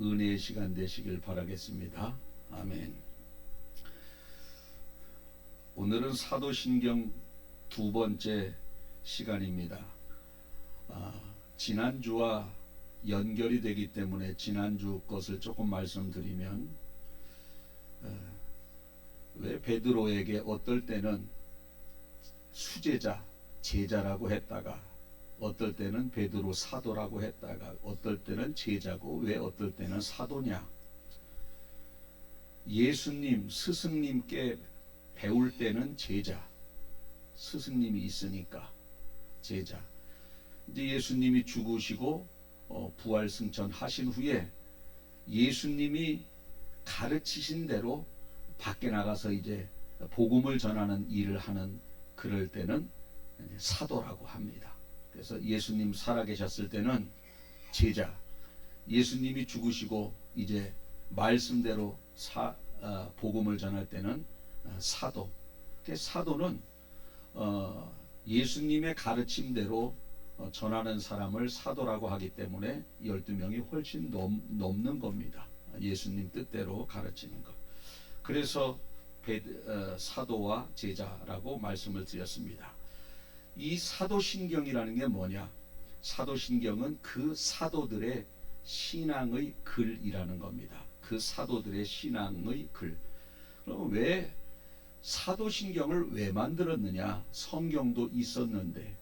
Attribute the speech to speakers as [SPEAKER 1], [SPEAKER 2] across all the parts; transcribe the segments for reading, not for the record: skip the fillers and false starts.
[SPEAKER 1] 은혜의 시간 되시길 바라겠습니다. 아멘. 오늘은 사도신경 두 번째 시간입니다. 지난주와 연결이 되기 때문에 지난주 것을 조금 말씀드리면, 왜 베드로에게 어떨 때는 수제자, 제자라고 했다가 어떨 때는 베드로 사도라고 했다가 어떨 때는 제자고 왜 어떨 때는 사도냐? 예수님 스승님께 배울 때는 제자, 스승님이 있으니까 제자. 이제 예수님이 죽으시고 부활 승천하신 후에 예수님이 가르치신 대로 밖에 나가서 이제 복음을 전하는 일을 하는, 그럴 때는 사도라고 합니다. 그래서 예수님 살아계셨을 때는 제자, 예수님이 죽으시고 이제 말씀대로 복음을 전할 때는 사도. 사도는 예수님의 가르침대로 전하는 사람을 사도라고 하기 때문에 12명이 훨씬 넘는 겁니다. 예수님 뜻대로 가르치는 것. 그래서 사도와 제자라고 말씀을 드렸습니다. 이 사도신경이라는 게 뭐냐? 사도신경은 그 사도들의 신앙의 글이라는 겁니다. 그 사도들의 신앙의 글. 그럼 왜 사도신경을 왜 만들었느냐? 성경도 있었는데,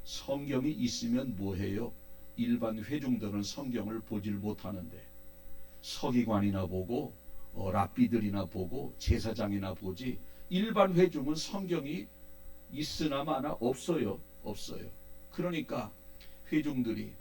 [SPEAKER 1] 성경이 있으면 뭐해요? 일반 회중들은 성경을 보질 못하는데 서기관이나 보고 랍비들이나 보고 제사장이나 보지, 일반 회중은 성경이 있으나 마나 없어요. 그러니까 회중들이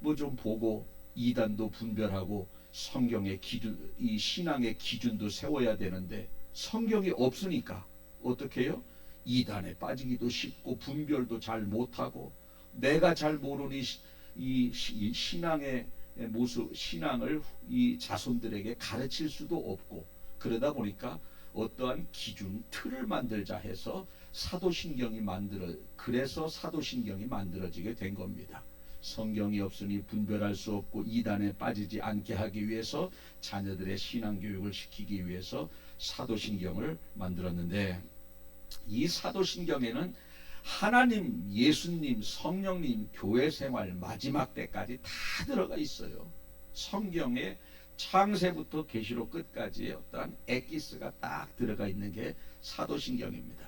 [SPEAKER 1] 뭐 좀 보고 이단도 분별하고 성경의 기준, 이 신앙의 기준도 세워야 되는데 성경이 없으니까 어떻게 해요? 이단에 빠지기도 쉽고 분별도 잘 못하고 내가 잘 모르니 이 신앙의 모습, 신앙을 이 자손들에게 가르칠 수도 없고, 그러다 보니까 어떠한 기준, 틀을 만들자 해서 그래서 사도신경이 만들어지게 된 겁니다. 성경이 없으니 분별할 수 없고 이단에 빠지지 않게 하기 위해서, 자녀들의 신앙교육을 시키기 위해서 사도신경을 만들었는데, 이 사도신경에는 하나님, 예수님, 성령님, 교회 생활 마지막 때까지 다 들어가 있어요. 성경에 창세부터 계시록 끝까지 어떠한 엑기스가 딱 들어가 있는 게 사도신경입니다.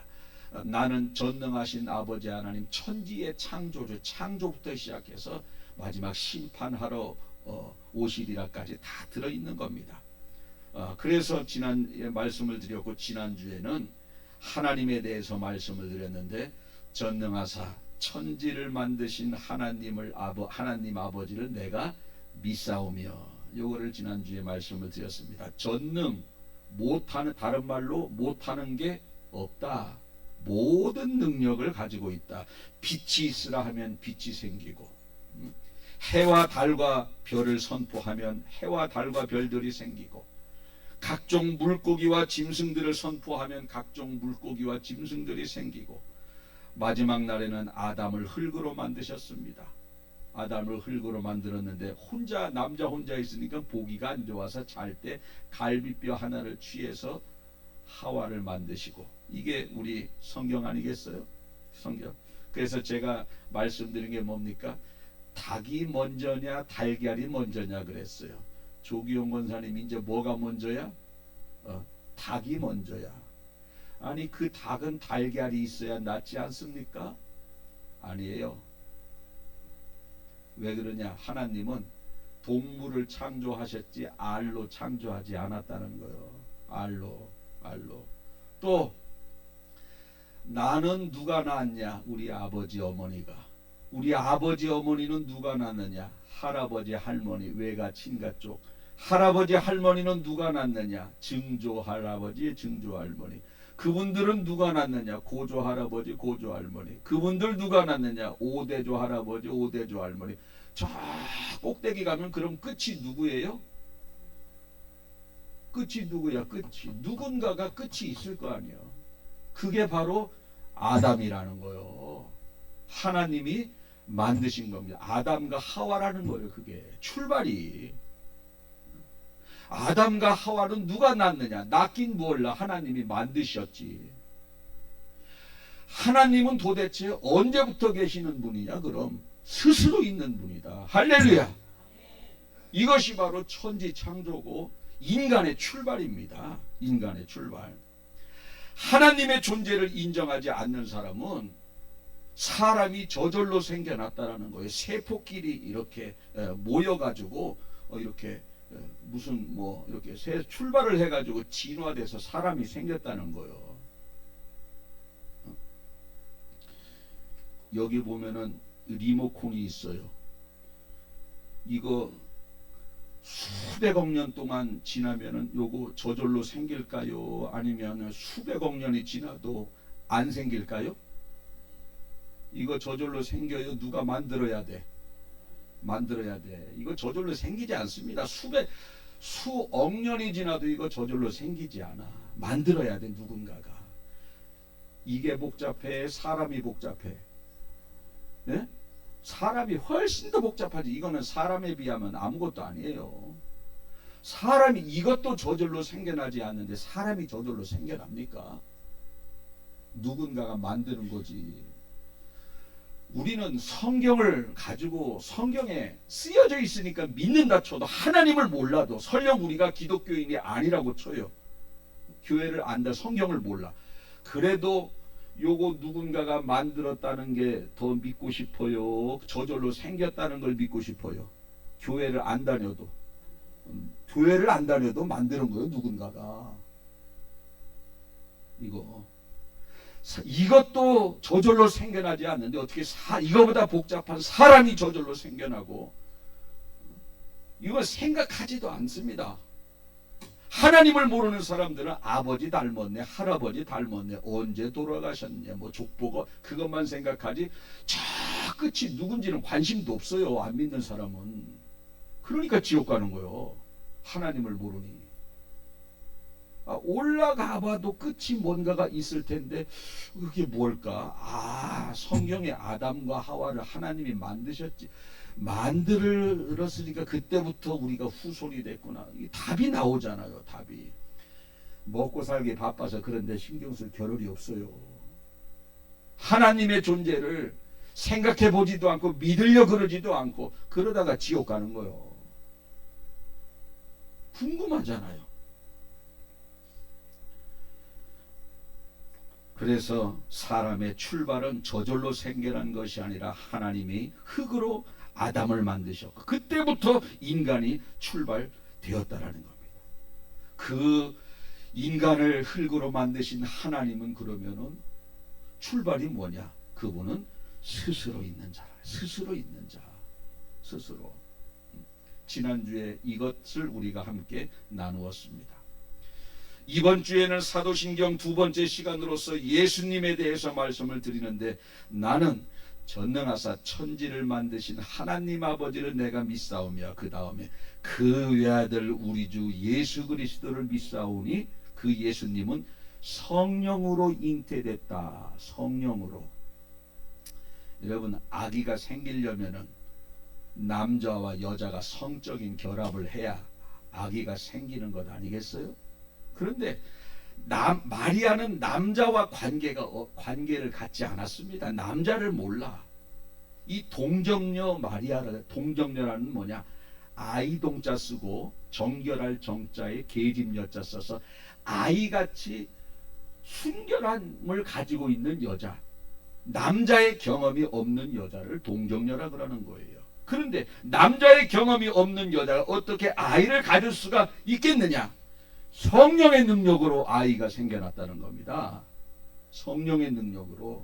[SPEAKER 1] 나는 전능하신 아버지 하나님, 천지의 창조주, 창조부터 시작해서 마지막 심판하러 오시리라까지 다 들어있는 겁니다. 그래서 지난 말씀을 드렸고, 지난주에는 하나님에 대해서 말씀을 드렸는데, 전능하사 천지를 만드신 하나님 아버지를 내가 믿사오며, 요거를 지난주에 말씀을 드렸습니다. 전능, 못하는, 다른 말로 못하는 게 없다. 모든 능력을 가지고 있다. 빛이 있으라 하면 빛이 생기고, 해와 달과 별을 선포하면 해와 달과 별들이 생기고, 각종 물고기와 짐승들을 선포하면 각종 물고기와 짐승들이 생기고, 마지막 날에는 아담을 흙으로 만드셨습니다. 아담을 흙으로 만들었는데 남자 혼자 있으니까 보기가 안 좋아서 잘 때 갈비뼈 하나를 취해서 하와를 만드시고, 이게 우리 성경 아니겠어요? 성경. 그래서 제가 말씀드린 게 뭡니까? 닭이 먼저냐 달걀이 먼저냐 그랬어요. 조기용 권사님, 이제 뭐가 먼저야? 닭이 먼저야. 아니, 그 닭은 달걀이 있어야 낫지 않습니까? 아니에요. 왜 그러냐? 하나님은 동물을 창조하셨지 알로 창조하지 않았다는 거예요. 알로. 또 나는 누가 낳았냐? 우리 아버지 어머니가. 우리 아버지 어머니는 누가 낳느냐? 할아버지 할머니, 외가 친가 쪽. 할아버지 할머니는 누가 낳느냐? 증조 할아버지, 증조 할머니. 그분들은 누가 낳느냐? 고조 할아버지, 고조 할머니. 그분들 누가 낳느냐? 오대조 할아버지, 오대조 할머니. 저 꼭대기 가면 그럼 끝이 누구예요? 끝이 누구야? 끝이 누군가가 끝이 있을 거 아니에요. 그게 바로 아담이라는 거예요. 하나님이 만드신 겁니다. 아담과 하와라는 거예요. 그게 출발이. 아담과 하와는 누가 낳느냐? 낳긴 몰라. 하나님이 만드셨지. 하나님은 도대체 언제부터 계시는 분이냐? 그럼 스스로 있는 분이다. 할렐루야. 이것이 바로 천지 창조고 인간의 출발입니다. 인간의 출발. 하나님의 존재를 인정하지 않는 사람은 사람이 저절로 생겨났다라는 거예요. 세포끼리 이렇게 모여가지고 이렇게 무슨 뭐 이렇게 출발을 해가지고 진화돼서 사람이 생겼다는 거예요. 여기 보면은 리모컨이 있어요. 이거 수백억 년 동안 지나면은 요거 저절로 생길까요? 아니면 수백억 년이 지나도 안 생길까요? 이거 저절로 생겨요? 누가 만들어야 돼? 만들어야 돼. 이거 저절로 생기지 않습니다. 수억 년이 지나도 이거 저절로 생기지 않아. 만들어야 돼, 누군가가. 이게 복잡해? 사람이 복잡해? 네? 사람이 훨씬 더 복잡하지. 이거는 사람에 비하면 아무것도 아니에요. 사람이 이것도 저절로 생겨나지 않는데 사람이 저절로 생겨납니까? 누군가가 만드는 거지. 우리는 성경을 가지고 성경에 쓰여져 있으니까 믿는다 쳐도 하나님을 몰라도 설령 우리가 기독교인이 아니라고 쳐요. 교회를 안다, 성경을 몰라. 그래도 요거 누군가가 만들었다는 게 더 믿고 싶어요? 저절로 생겼다는 걸 믿고 싶어요? 교회를 안 다녀도. 교회를 안 다녀도 만드는 거예요, 누군가가. 이것도 저절로 생겨나지 않는데 어떻게 이거보다 복잡한 사람이 저절로 생겨나고, 이거 생각하지도 않습니다. 하나님을 모르는 사람들은 아버지 닮았네, 할아버지 닮았네, 언제 돌아가셨냐, 뭐 족보가, 그것만 생각하지 저 끝이 누군지는 관심도 없어요. 안 믿는 사람은. 그러니까 지옥 가는 거예요. 하나님을 모르니. 올라가 봐도 끝이 뭔가가 있을 텐데 그게 뭘까? 성경에 아담과 하와를 하나님이 만드셨지. 만들었으니까 그때부터 우리가 후손이 됐구나. 답이 나오잖아요. 답이. 먹고 살기 바빠서 그런데 신경 쓸 겨를이 없어요. 하나님의 존재를 생각해 보지도 않고 믿으려 그러지도 않고 그러다가 지옥 가는 거예요. 궁금하잖아요. 그래서 사람의 출발은 저절로 생겨난 것이 아니라 하나님이 흙으로 아담을 만드셨고 그때부터 인간이 출발되었다라는 겁니다. 그 인간을 흙으로 만드신 하나님은 그러면은 출발이 뭐냐? 그분은 스스로 있는 자, 스스로 있는 자, 스스로. 지난주에 이것을 우리가 함께 나누었습니다. 이번 주에는 사도신경 두 번째 시간으로서 예수님에 대해서 말씀을 드리는데, 나는 전능하사 천지를 만드신 하나님 아버지를 내가 믿사오며 그 다음에 그 외아들 우리 주 예수 그리스도를 믿사오니 그 예수님은 성령으로 잉태됐다. 성령으로. 여러분, 아기가 생기려면은 남자와 여자가 성적인 결합을 해야 아기가 생기는 것 아니겠어요? 그런데 마리아는 남자와 관계를 갖지 않았습니다. 남자를 몰라. 이 동정녀 마리아를, 동정녀라는 뭐냐? 아이동자 쓰고 정결할 정자에 계집여자 써서 아이같이 순결함을 가지고 있는 여자, 남자의 경험이 없는 여자를 동정녀라 그러는 거예요. 그런데 남자의 경험이 없는 여자가 어떻게 아이를 가질 수가 있겠느냐? 성령의 능력으로 아이가 생겨났다는 겁니다. 성령의 능력으로.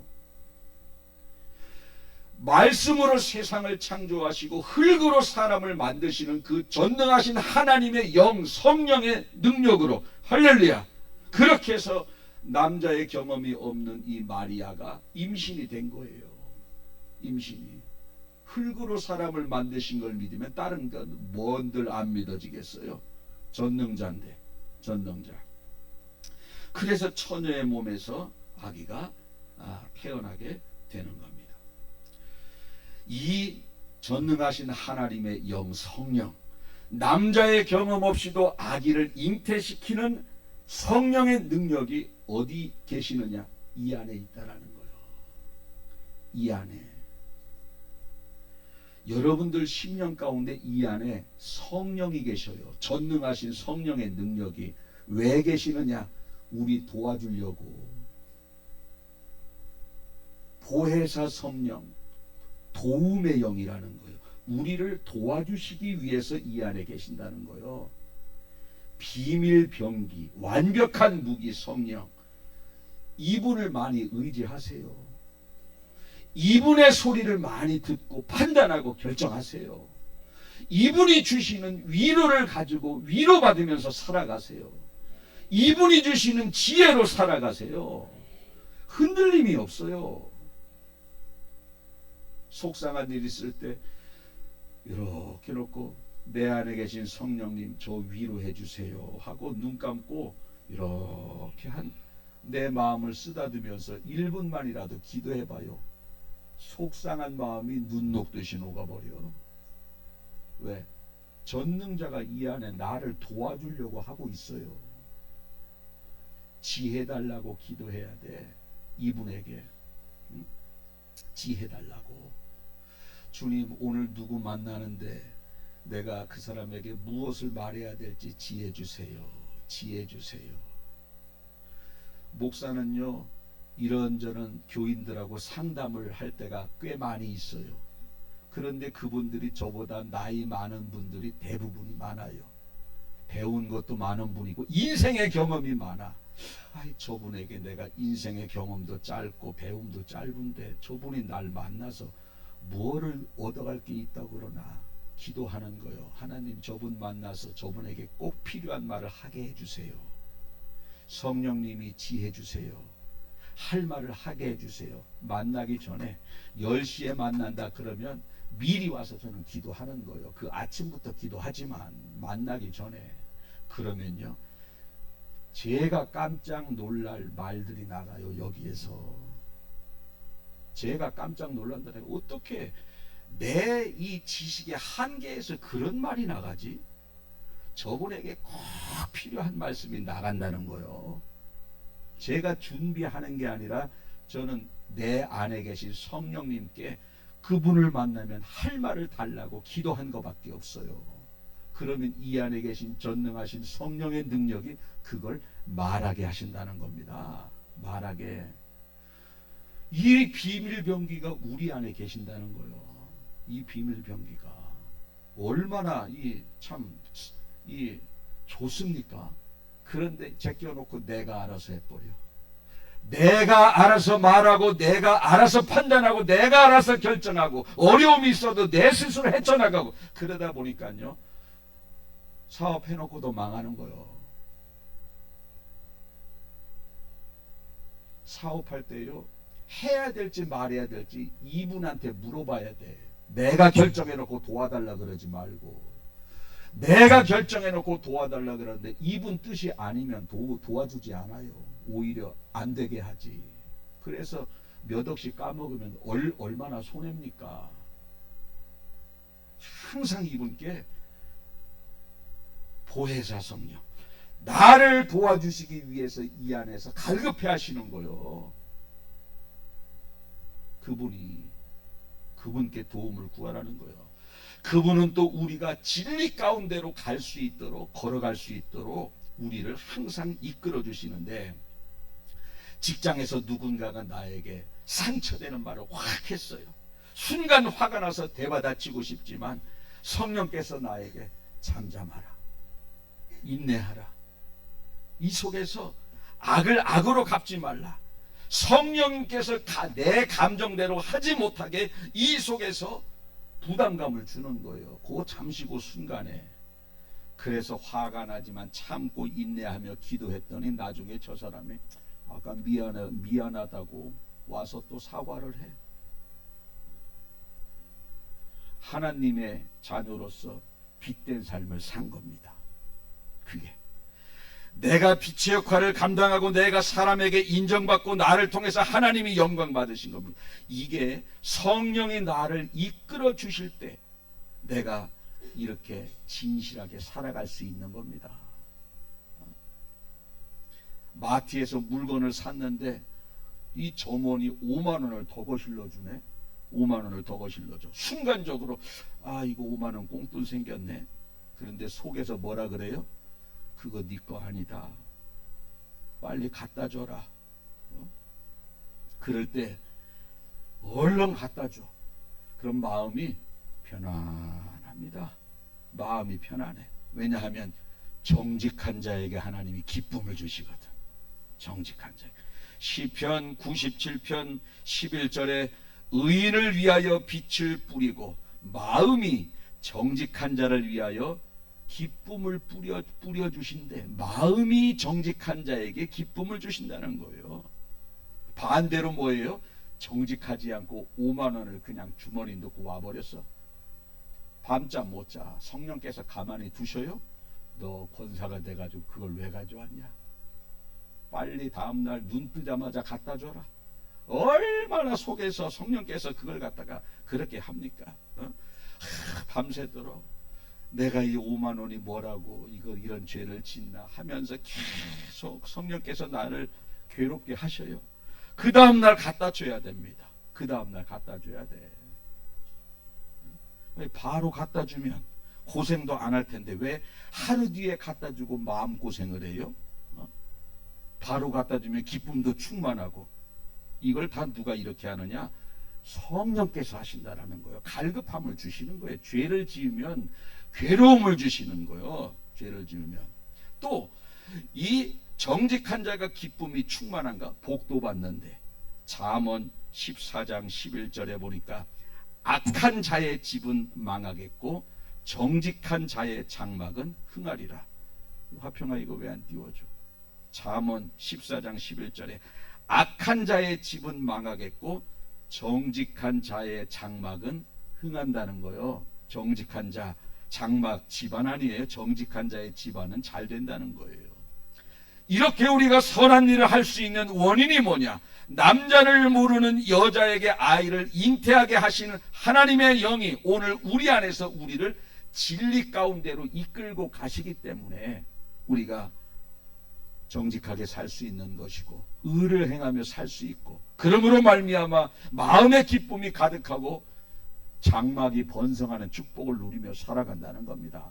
[SPEAKER 1] 말씀으로 세상을 창조하시고 흙으로 사람을 만드시는 그 전능하신 하나님의 영, 성령의 능력으로. 할렐루야. 그렇게 해서 남자의 경험이 없는 이 마리아가 임신이 된 거예요. 임신이. 흙으로 사람을 만드신 걸 믿으면 다른 건 뭔들 안 믿어지겠어요? 전능자인데. 전능자. 그래서 처녀의 몸에서 아기가 태어나게 되는 겁니다. 이 전능하신 하나님의 영, 성령, 남자의 경험 없이도 아기를 잉태시키는 성령의 능력이 어디 계시느냐? 이 안에 있다라는 거예요. 이 안에. 여러분들 심령 가운데 이 안에 성령이 계셔요. 전능하신 성령의 능력이 왜 계시느냐? 우리 도와주려고. 보혜사 성령, 도움의 영이라는 거예요. 우리를 도와주시기 위해서 이 안에 계신다는 거예요. 비밀 병기, 완벽한 무기 성령, 이분을 많이 의지하세요. 이분의 소리를 많이 듣고 판단하고 결정하세요. 이분이 주시는 위로를 가지고 위로받으면서 살아가세요. 이분이 주시는 지혜로 살아가세요. 흔들림이 없어요. 속상한 일 있을 때 이렇게 놓고 내 안에 계신 성령님 저 위로해 주세요 하고 눈 감고 이렇게 내 마음을 쓰다듬으면서 1분만이라도 기도해봐요. 속상한 마음이 눈 녹듯이 녹아버려. 왜? 전능자가 이 안에 나를 도와주려고 하고 있어요. 지혜 달라고 기도해야 돼. 이분에게 지혜 달라고. 주님, 오늘 누구 만나는데 내가 그 사람에게 무엇을 말해야 될지 지혜 주세요. 지혜 주세요. 목사는요, 이런저런 교인들하고 상담을 할 때가 꽤 많이 있어요. 그런데 그분들이 저보다 나이 많은 분들이 대부분이 많아요. 배운 것도 많은 분이고 인생의 경험이 많아. 아이, 저분에게 내가 인생의 경험도 짧고 배움도 짧은데 저분이 날 만나서 뭐를 얻어갈 게 있다고 그러나. 기도하는 거요. 하나님, 저분 만나서 저분에게 꼭 필요한 말을 하게 해주세요. 성령님이 지혜 주세요. 할 말을 하게 해주세요. 만나기 전에 10시에 만난다 그러면 미리 와서 저는 기도하는 거예요. 그 아침부터 기도하지만 만나기 전에. 그러면요, 제가 깜짝 놀랄 말들이 나가요. 여기에서 제가 깜짝 놀란다는 게 어떻게 내 이 지식의 한계에서 그런 말이 나가지? 저분에게 꼭 필요한 말씀이 나간다는 거예요. 제가 준비하는 게 아니라 저는 내 안에 계신 성령님께 그분을 만나면 할 말을 달라고 기도한 것밖에 없어요. 그러면 이 안에 계신 전능하신 성령의 능력이 그걸 말하게 하신다는 겁니다. 말하게. 이 비밀 병기가 우리 안에 계신다는 거예요. 이 비밀 병기가 얼마나 좋습니까? 그런데 제껴놓고 내가 알아서 해버려. 내가 알아서 말하고 내가 알아서 판단하고 내가 알아서 결정하고 어려움이 있어도 내 스스로 헤쳐나가고 그러다 보니까요, 사업해놓고도 망하는 거예요. 사업할 때요, 해야 될지 말해야 될지 이분한테 물어봐야 돼. 내가 결정해놓고 도와달라 그러지 말고. 내가 결정해놓고 도와달라 그러는데 이분 뜻이 아니면 도와주지 않아요. 오히려 안 되게 하지. 그래서 몇 억씩 까먹으면 얼마나 손해입니까? 항상 이분께 보혜사 성령, 나를 도와주시기 위해서 이 안에서 갈급해 하시는 거요. 그분께 도움을 구하라는 거예요. 그분은 또 우리가 진리 가운데로 갈 수 있도록, 걸어갈 수 있도록 우리를 항상 이끌어 주시는데, 직장에서 누군가가 나에게 상처되는 말을 확 했어요. 순간 화가 나서 대받아치고 싶지만 성령께서 나에게 잠잠하라, 인내하라, 이 속에서 악을 악으로 갚지 말라, 성령님께서 내 감정대로 하지 못하게 이 속에서 부담감을 주는 거예요. 그 잠시 그 순간에. 그래서 화가 나지만 참고 인내하며 기도했더니 나중에 저 사람이 아까 미안하다고 와서 또 사과를 해. 하나님의 자녀로서 빛된 삶을 산 겁니다. 그게 내가 빛의 역할을 감당하고 내가 사람에게 인정받고 나를 통해서 하나님이 영광 받으신 겁니다. 이게 성령이 나를 이끌어 주실 때 내가 이렇게 진실하게 살아갈 수 있는 겁니다. 마트에서 물건을 샀는데 이 점원이 5만 원을 더 거실러 주네. 5만 원을 더 거실러 줘. 순간적으로 아, 이거 5만 원 꽁돈 생겼네. 그런데 속에서 뭐라 그래요? 그거 네 거 아니다. 빨리 갖다 줘라. 그럴 때 얼른 갖다 줘. 그럼 마음이 편안합니다. 마음이 편안해. 왜냐하면 정직한 자에게 하나님이 기쁨을 주시거든. 정직한 자. 시편 97편 11절에 의인을 위하여 빛을 뿌리고 마음이 정직한 자를 위하여 기쁨을 뿌려 주신대. 마음이 정직한 자에게 기쁨을 주신다는 거예요. 반대로 뭐예요? 정직하지 않고 5만 원을 그냥 주머니 넣고 와버렸어. 밤잠 못 자. 성령께서 가만히 두셔요? 너 권사가 돼가지고 그걸 왜 가져왔냐? 빨리 다음날 눈 뜨자마자 갖다 줘라. 얼마나 속에서 성령께서 그걸 갖다가 그렇게 합니까? 밤새도록 내가 이 5만 원이 뭐라고 이런 죄를 짓나 하면서 계속 성령께서 나를 괴롭게 하셔요. 그 다음날 갖다 줘야 됩니다. 그 다음날 갖다 줘야 돼. 바로 갖다 주면 고생도 안 할 텐데 왜 하루 뒤에 갖다 주고 마음고생을 해요? 바로 갖다 주면 기쁨도 충만하고. 이걸 다 누가 이렇게 하느냐? 성령께서 하신다라는 거예요. 갈급함을 주시는 거예요. 죄를 지으면 괴로움을 주시는 거예요. 죄를 지으면. 또 이 정직한 자가 기쁨이 충만한가? 복도 받는데 잠언 14장 11절에 보니까 악한 자의 집은 망하겠고 정직한 자의 장막은 흥하리라. 화평아 이거 왜 안 띄워줘? 잠언 14장 11절에 악한 자의 집은 망하겠고 정직한 자의 장막은 흥한다는 거예요. 정직한 자 장막 집안 아니에요. 정직한 자의 집안은 잘 된다는 거예요. 이렇게 우리가 선한 일을 할 수 있는 원인이 뭐냐? 남자를 모르는 여자에게 아이를 잉태하게 하시는 하나님의 영이 오늘 우리 안에서 우리를 진리 가운데로 이끌고 가시기 때문에 우리가 정직하게 살 수 있는 것이고 의를 행하며 살 수 있고, 그러므로 말미암아 마음의 기쁨이 가득하고 장막이 번성하는 축복을 누리며 살아간다는 겁니다.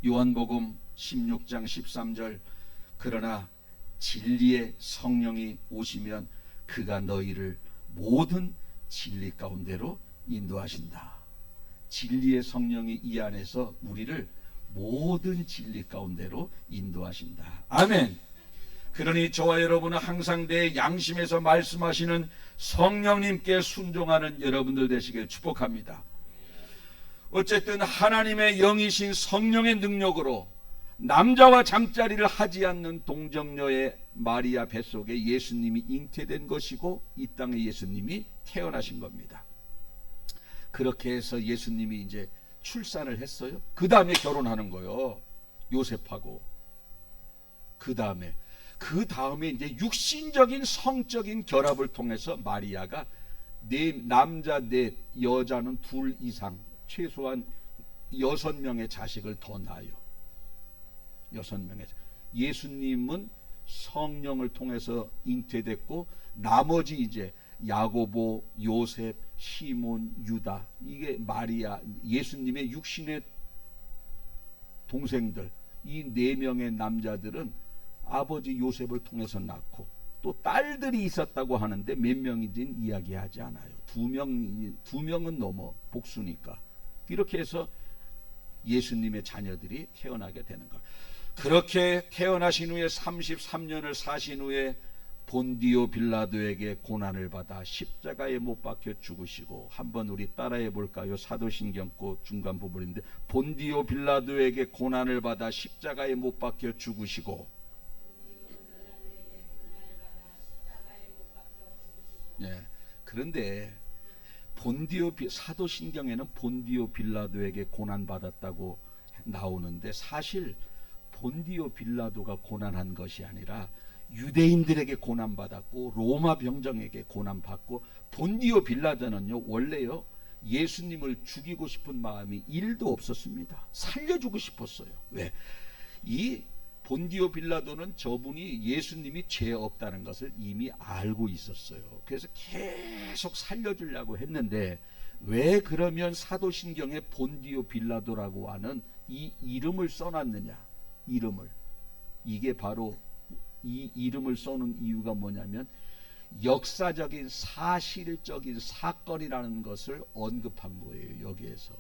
[SPEAKER 1] 요한복음 16장 13절 그러나 진리의 성령이 오시면 그가 너희를 모든 진리 가운데로 인도하신다. 진리의 성령이 이 안에서 우리를 모든 진리 가운데로 인도하신다. 아멘. 그러니 저와 여러분은 항상 내 양심에서 말씀하시는 성령님께 순종하는 여러분들 되시길 축복합니다. 어쨌든 하나님의 영이신 성령의 능력으로 남자와 잠자리를 하지 않는 동정녀의 마리아 뱃속에 예수님이 잉태된 것이고 이 땅에 예수님이 태어나신 겁니다. 그렇게 해서 예수님이 이제 출산을 했어요. 그 다음에 결혼하는 거예요. 요셉하고. 그 다음에 이제 육신적인 성적인 결합을 통해서 마리아가 남자 넷, 여자는 둘 이상 최소한 6명의 자식을 더 낳아요. 6명의. 예수님은 성령을 통해서 잉태됐고 나머지 이제 야고보, 요셉, 시몬, 유다, 이게 마리아, 예수님의 육신의 동생들, 이 4명의 남자들은 아버지 요셉을 통해서 낳고 또 딸들이 있었다고 하는데 몇 명인지는 이야기하지 않아요. 2명은 넘어 복수니까. 이렇게 해서 예수님의 자녀들이 태어나게 되는 것. 그렇게 태어나신 후에 33년을 사신 후에 본디오 빌라도에게 고난을 받아 십자가에 못 박혀 죽으시고, 한번 우리 따라해 볼까요? 사도신경 중간 부분인데 본디오 빌라도에게 고난을 받아 십자가에 못 박혀 죽으시고, 예. 그런데 사도신경에는 본디오 빌라도에게 고난 받았다고 나오는데 사실 본디오 빌라도가 고난한 것이 아니라 유대인들에게 고난받았고 로마 병정에게 고난받고, 본디오 빌라도는요 원래요 예수님을 죽이고 싶은 마음이 1도 없었습니다. 살려주고 싶었어요. 왜? 이 본디오 빌라도는 저분이 예수님이 죄 없다는 것을 이미 알고 있었어요. 그래서 계속 살려주려고 했는데, 왜 그러면 사도신경에 본디오 빌라도라고 하는 이 이름을 써놨느냐? 이름을. 이게 바로 이 이름을 써놓은 이유가 뭐냐면 역사적인 사실적인 사건이라는 것을 언급한 거예요. 여기에서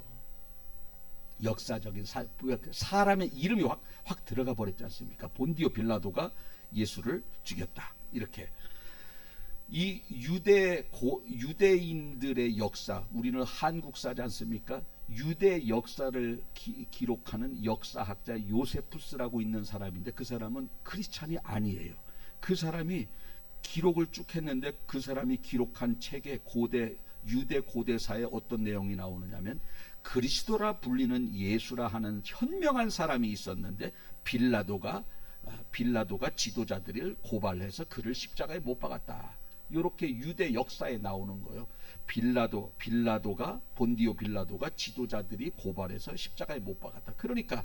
[SPEAKER 1] 역사적인 사람의 이름이 확 들어가 버렸지 않습니까? 본디오 빌라도가 예수를 죽였다. 이렇게 이 유대인들의 역사, 우리는 한국사지 않습니까? 유대 역사를 기록하는 역사학자 요세푸스라고 있는 사람인데, 그 사람은 크리스찬이 아니에요. 그 사람이 기록을 쭉 했는데, 그 사람이 기록한 책에 유대 고대사에 어떤 내용이 나오느냐면, 그리스도라 불리는 예수라 하는 현명한 사람이 있었는데, 빌라도가 지도자들을 고발해서 그를 십자가에 못 박았다. 이렇게 유대 역사에 나오는 거예요. 본디오 빌라도가 지도자들이 고발해서 십자가에 못 박았다. 그러니까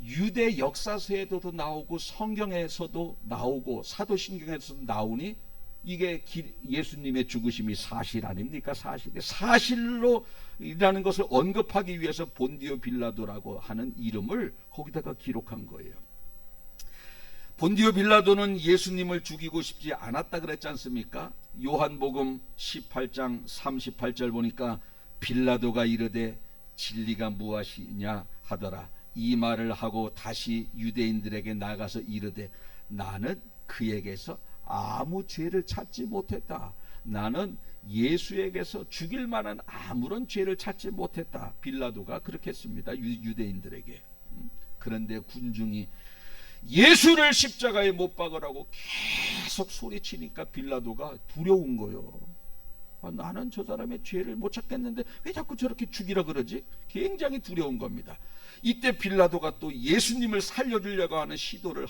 [SPEAKER 1] 유대 역사서에도 나오고 성경에서도 나오고 사도신경에서도 나오니 이게 예수님의 죽으심이 사실 아닙니까? 사실로 이라는 것을 언급하기 위해서 본디오 빌라도라고 하는 이름을 거기다가 기록한 거예요. 본디오 빌라도는 예수님을 죽이고 싶지 않았다 그랬지 않습니까? 요한복음 18장 38절 보니까 빌라도가 이르되 진리가 무엇이냐 하더라. 이 말을 하고 다시 유대인들에게 나가서 이르되 나는 그에게서 아무 죄를 찾지 못했다. 나는 예수에게서 죽일 만한 아무런 죄를 찾지 못했다. 빌라도가 그렇게 했습니다. 유대인들에게. 그런데 군중이 예수를 십자가에 못 박으라고 계속 소리치니까 빌라도가 두려운 거예요. 나는 저 사람의 죄를 못 찾겠는데 왜 자꾸 저렇게 죽이라 그러지? 굉장히 두려운 겁니다. 이때 빌라도가 또 예수님을 살려주려고 하는 시도를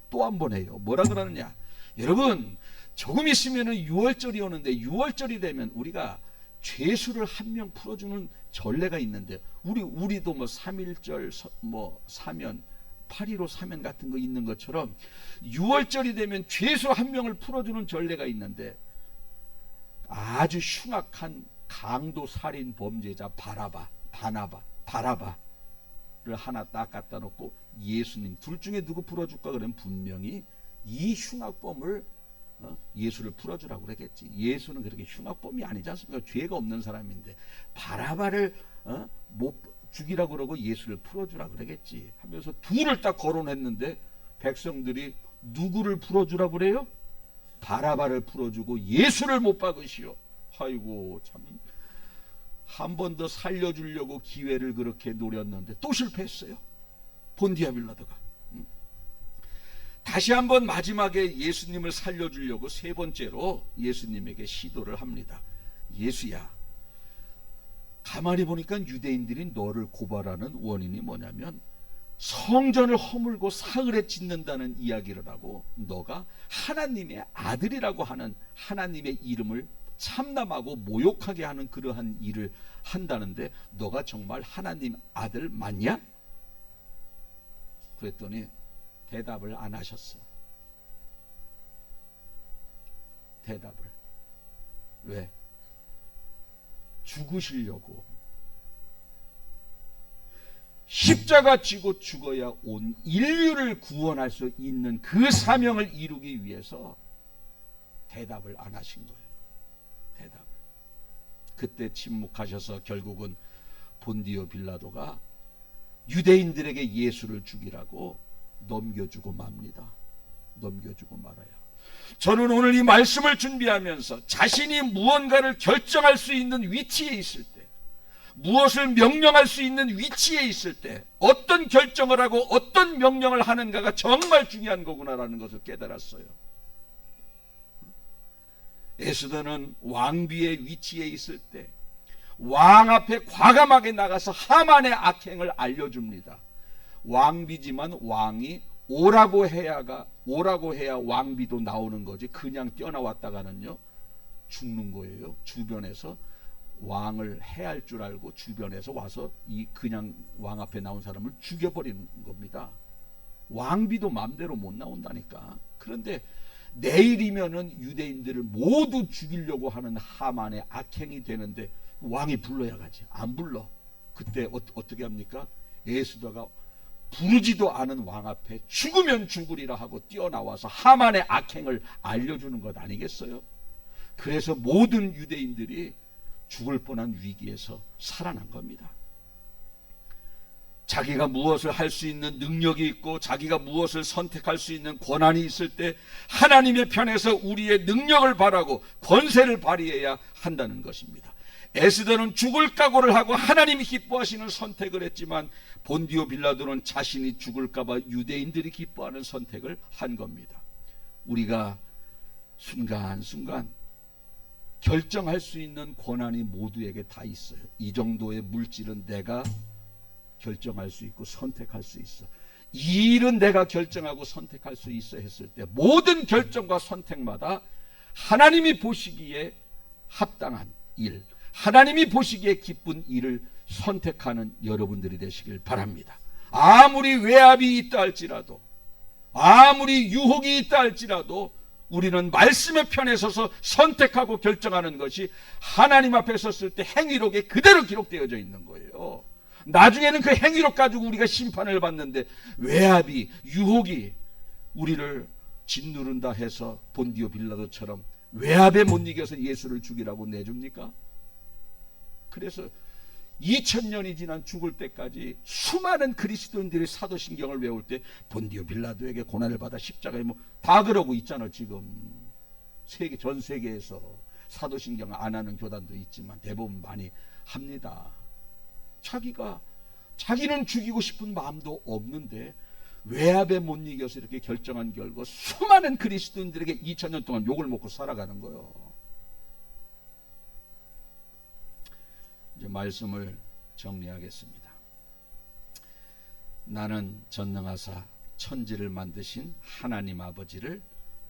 [SPEAKER 1] 또 한 번 해요. 뭐라 그러느냐? 여러분, 조금 있으면 6월절이 오는데 6월절이 되면 우리가 죄수를 한 명 풀어주는 전례가 있는데, 우리도 뭐 3.1절 사면 8.15 사면 같은 거 있는 것처럼 6월절이 되면 죄수 한 명을 풀어주는 전례가 있는데, 아주 흉악한 강도 살인 범죄자 바라바를 하나 딱 갖다 놓고 예수님 둘 중에 누구 풀어줄까 그러면 분명히 이 흉악범을 예수를 풀어주라고 그러겠지. 예수는 그렇게 흉악범이 아니지 않습니까? 죄가 없는 사람인데 바라바를 못 죽이라고 그러고 예수를 풀어주라 그러겠지 하면서 둘을 딱 거론했는데, 백성들이 누구를 풀어주라 그래요? 바라바를 풀어주고 예수를 못 박으시오. 아이고, 참, 한 번 더 살려주려고 기회를 그렇게 노렸는데 또 실패했어요. 본디오 빌라도가. 다시 한번 마지막에 예수님을 살려주려고 세 번째로 예수님에게 시도를 합니다. 예수야, 가만히 보니까 유대인들이 너를 고발하는 원인이 뭐냐면 성전을 허물고 사흘에 짓는다는 이야기를 하고, 너가 하나님의 아들이라고 하는 하나님의 이름을 참남하고 모욕하게 하는 그러한 일을 한다는데, 너가 정말 하나님 아들 맞냐? 그랬더니 대답을 안 하셨어. 대답을. 왜? 죽으시려고. 십자가 지고 죽어야 온 인류를 구원할 수 있는 그 사명을 이루기 위해서 대답을 안 하신 거예요. 대답을. 그때 침묵하셔서 결국은 본디오 빌라도가 유대인들에게 예수를 죽이라고 넘겨주고 맙니다. 넘겨주고 말아요. 저는 오늘 이 말씀을 준비하면서 자신이 무언가를 결정할 수 있는 위치에 있을 때, 무엇을 명령할 수 있는 위치에 있을 때 어떤 결정을 하고 어떤 명령을 하는가가 정말 중요한 거구나라는 것을 깨달았어요. 에스더는 왕비의 위치에 있을 때 왕 앞에 과감하게 나가서 하만의 악행을 알려줍니다. 왕비지만 왕이 오라고 해야 왕비도 나오는 거지, 그냥 뛰어나왔다가는요 죽는 거예요. 주변에서 왕을 해할 줄 알고 주변에서 와서 이 그냥 왕 앞에 나온 사람을 죽여버리는 겁니다. 왕비도 마음대로 못 나온다니까. 그런데 내일이면은 유대인들을 모두 죽이려고 하는 하만의 악행이 되는데 왕이 불러야 가지. 안 불러. 그때 어떻게 합니까? 에스더가 부르지도 않은 왕 앞에 죽으면 죽으리라 하고 뛰어나와서 하만의 악행을 알려주는 것 아니겠어요? 그래서 모든 유대인들이 죽을 뻔한 위기에서 살아난 겁니다. 자기가 무엇을 할 수 있는 능력이 있고 자기가 무엇을 선택할 수 있는 권한이 있을 때 하나님의 편에서 우리의 능력을 발하고 권세를 발휘해야 한다는 것입니다. 에스더는 죽을 각오를 하고 하나님이 기뻐하시는 선택을 했지만 본디오 빌라도는 자신이 죽을까봐 유대인들이 기뻐하는 선택을 한 겁니다. 우리가 순간순간 결정할 수 있는 권한이 모두에게 다 있어요. 이 정도의 물질은 내가 결정할 수 있고 선택할 수 있어. 이 일은 내가 결정하고 선택할 수 있어 했을 때 모든 결정과 선택마다 하나님이 보시기에 합당한 일, 하나님이 보시기에 기쁜 일을 선택하는 여러분들이 되시길 바랍니다. 아무리 외압이 있다 할지라도, 아무리 유혹이 있다 할지라도 우리는 말씀의 편에 서서 선택하고 결정하는 것이 하나님 앞에 섰을 때 행위록에 그대로 기록되어져 있는 거예요. 나중에는 그 행위록 가지고 우리가 심판을 받는데 외압이, 유혹이 우리를 짓누른다 해서 본디오 빌라도처럼 외압에 못 이겨서 예수를 죽이라고 내줍니까? 그래서 2000년이 지난 죽을 때까지 수많은 그리스도인들이 사도신경을 외울 때 본디오 빌라도에게 고난을 받아 십자가에 다 그러고 있잖아. 지금 전 세계에서 사도신경 안 하는 교단도 있지만 대부분 많이 합니다. 자기는 죽이고 싶은 마음도 없는데 외압에 못 이겨서 이렇게 결정한 결과 수많은 그리스도인들에게 2000년 동안 욕을 먹고 살아가는 거예요. 이제 말씀을 정리하겠습니다. 나는 전능하사 천지를 만드신 하나님 아버지를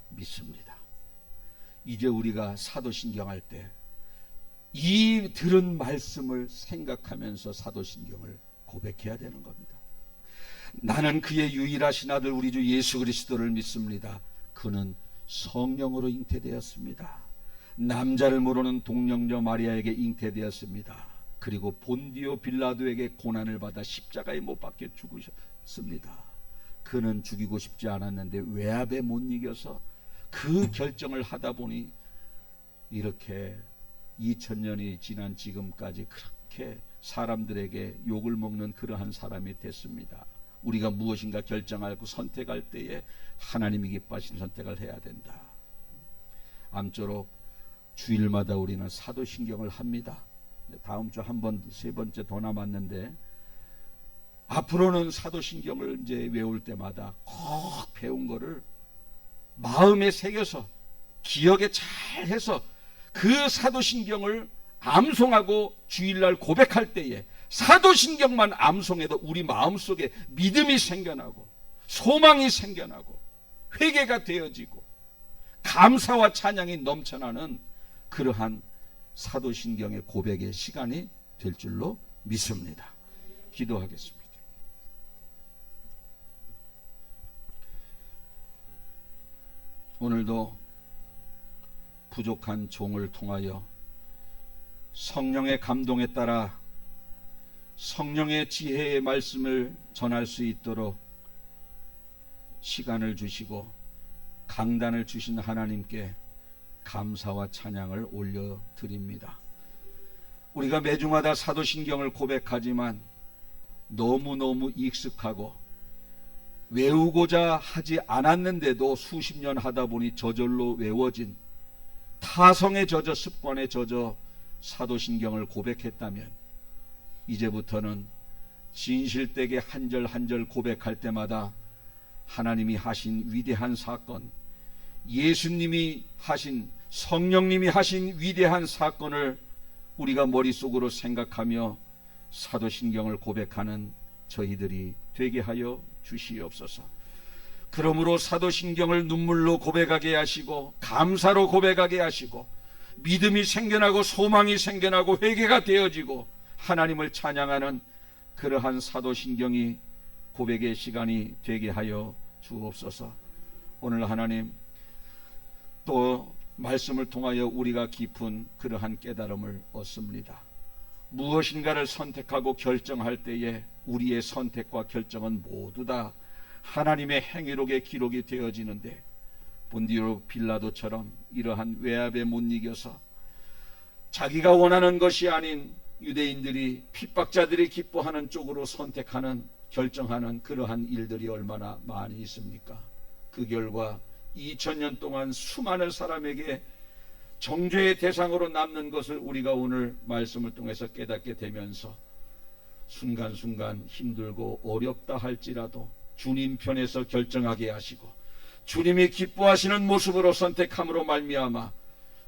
[SPEAKER 1] 믿습니다. 이제 우리가 사도신경 할 때 이 들은 말씀을 생각하면서 사도신경을 고백해야 되는 겁니다. 나는 그의 유일하신 아들 우리 주 예수 그리스도를 믿습니다. 그는 성령으로 잉태되었습니다. 남자를 모르는 동령녀 마리아에게 잉태되었습니다. 그리고 본디오 빌라도에게 고난을 받아 십자가에 못 박혀 죽으셨습니다. 그는 죽이고 싶지 않았는데 외압에 못 이겨서 그 결정을 하다 보니 이렇게 2000년이 지난 지금까지 그렇게 사람들에게 욕을 먹는 그러한 사람이 됐습니다. 우리가 무엇인가 결정하고 선택할 때에 하나님이 기뻐하시는 선택을 해야 된다. 아무쪼록 주일마다 우리는 사도신경을 합니다. 다음 주 한 번, 세 번째 더 남았는데 앞으로는 사도신경을 이제 외울 때마다 꼭 배운 거를 마음에 새겨서 기억에 잘 해서 그 사도신경을 암송하고 주일날 고백할 때에 사도신경만 암송해도 우리 마음속에 믿음이 생겨나고 소망이 생겨나고 회개가 되어지고 감사와 찬양이 넘쳐나는 그러한 사도신경의 고백의 시간이 될 줄로 믿습니다. 기도하겠습니다. 오늘도 부족한 종을 통하여 성령의 감동에 따라 성령의 지혜의 말씀을 전할 수 있도록 시간을 주시고 강단을 주신 하나님께 감사와 찬양을 올려드립니다. 우리가 매주마다 사도신경을 고백하지만 너무너무 익숙하고 외우고자 하지 않았는데도 수십 년 하다 보니 저절로 외워진 타성에 젖어 습관에 젖어 사도신경을 고백했다면 이제부터는 진실되게 한 절 한 절 고백할 때마다 하나님이 하신 위대한 사건, 예수님이 하신, 성령님이 하신 위대한 사건을 우리가 머릿속으로 생각하며 사도신경을 고백하는 저희들이 되게 하여 주시옵소서. 그러므로 사도신경을 눈물로 고백하게 하시고 감사로 고백하게 하시고 믿음이 생겨나고 소망이 생겨나고 회개가 되어지고 하나님을 찬양하는 그러한 사도신경이 고백의 시간이 되게 하여 주옵소서. 오늘 하나님 또 말씀을 통하여 우리가 깊은 그러한 깨달음을 얻습니다. 무엇인가를 선택하고 결정할 때에 우리의 선택과 결정은 모두 다 하나님의 행위록에 기록이 되어지는데, 본디오 빌라도처럼 이러한 외압에 못 이겨서 자기가 원하는 것이 아닌 유대인들이, 핍박자들이 기뻐하는 쪽으로 선택하는, 결정하는 그러한 일들이 얼마나 많이 있습니까? 그 결과 2000년 동안 수많은 사람에게 정죄의 대상으로 남는 것을 우리가 오늘 말씀을 통해서 깨닫게 되면서 순간순간 힘들고 어렵다 할지라도 주님 편에서 결정하게 하시고 주님이 기뻐하시는 모습으로 선택함으로 말미암아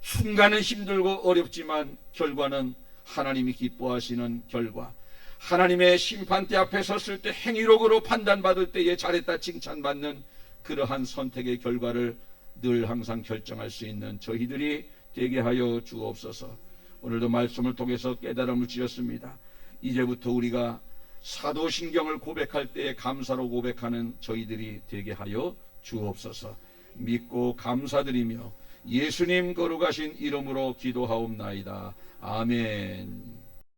[SPEAKER 1] 순간은 힘들고 어렵지만 결과는 하나님이 기뻐하시는 결과, 하나님의 심판대 앞에 섰을 때 행위록으로 판단받을 때에 잘했다 칭찬받는 그러한 선택의 결과를 늘 항상 결정할 수 있는 저희들이 되게 하여 주옵소서. 오늘도 말씀을 통해서 깨달음을 주셨습니다. 이제부터 우리가 사도신경을 고백할 때에 감사로 고백하는 저희들이 되게 하여 주옵소서. 믿고 감사드리며 예수님 거룩하신 이름으로 기도하옵나이다. 아멘.